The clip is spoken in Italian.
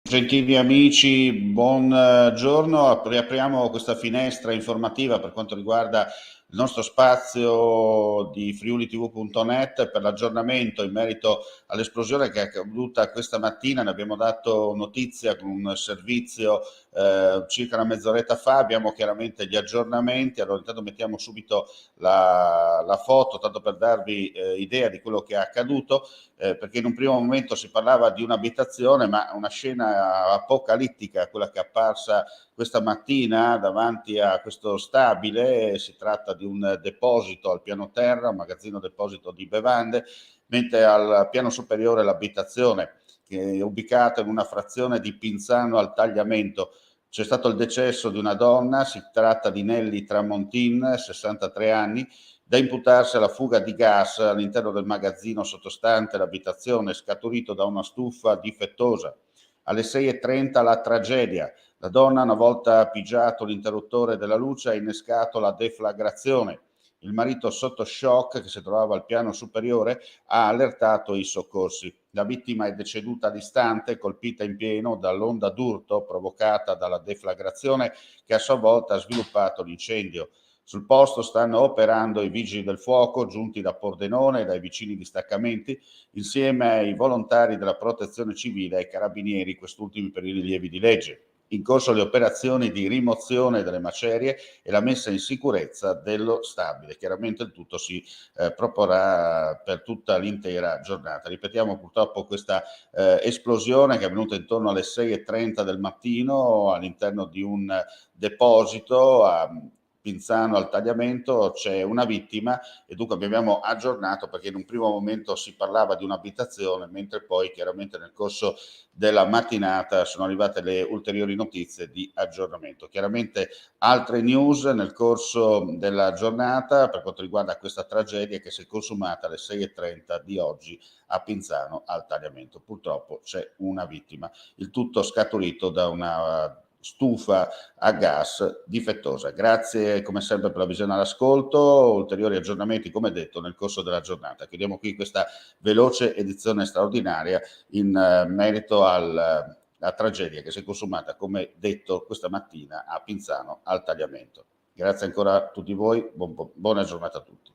Gentili amici, buongiorno. Riapriamo questa finestra informativa per quanto riguarda il nostro spazio di friulitv.net per l'aggiornamento in merito all'esplosione che è accaduta questa mattina. Ne abbiamo dato notizia con un servizio circa una mezz'oretta fa. Abbiamo chiaramente gli aggiornamenti. Allora, intanto mettiamo subito la foto, tanto per darvi idea di quello che è accaduto, perché in un primo momento si parlava di un'abitazione, ma una scena apocalittica, quella che è apparsa questa mattina davanti a questo stabile. Si tratta di un deposito al piano terra, un magazzino deposito di bevande, mentre al piano superiore l'abitazione, che è ubicata in una frazione di Pinzano al Tagliamento. C'è stato il decesso di una donna, si tratta di Nelly Tramontin, 63 anni, da imputarsi alla fuga di gas all'interno del magazzino sottostante l'abitazione, scaturito da una stufa difettosa. Alle 6:30 la tragedia. La donna, una volta pigiato l'interruttore della luce, ha innescato la deflagrazione. Il marito, sotto shock, che si trovava al piano superiore, ha allertato i soccorsi. La vittima è deceduta all'istante, colpita in pieno dall'onda d'urto provocata dalla deflagrazione che a sua volta ha sviluppato l'incendio. Sul posto stanno operando i vigili del fuoco giunti da Pordenone e dai vicini distaccamenti, insieme ai volontari della protezione civile e ai carabinieri, quest'ultimi per i rilievi di legge. In corso le operazioni di rimozione delle macerie e la messa in sicurezza dello stabile. Chiaramente il tutto si proporrà per tutta l'intera giornata. Ripetiamo purtroppo questa esplosione che è avvenuta intorno alle 6:30 del mattino all'interno di un deposito a Pinzano al Tagliamento. C'è una vittima e dunque abbiamo aggiornato, perché in un primo momento si parlava di un'abitazione, mentre poi chiaramente nel corso della mattinata sono arrivate le ulteriori notizie di aggiornamento. Chiaramente altre news nel corso della giornata per quanto riguarda questa tragedia che si è consumata alle 6:30 di oggi a Pinzano al Tagliamento. Purtroppo c'è una vittima, il tutto scaturito da una stufa a gas difettosa. Grazie come sempre per la visione all'ascolto, ulteriori aggiornamenti come detto nel corso della giornata. Chiudiamo qui questa veloce edizione straordinaria in merito alla tragedia che si è consumata, come detto, questa mattina a Pinzano al Tagliamento. Grazie ancora a tutti voi, buona giornata a tutti.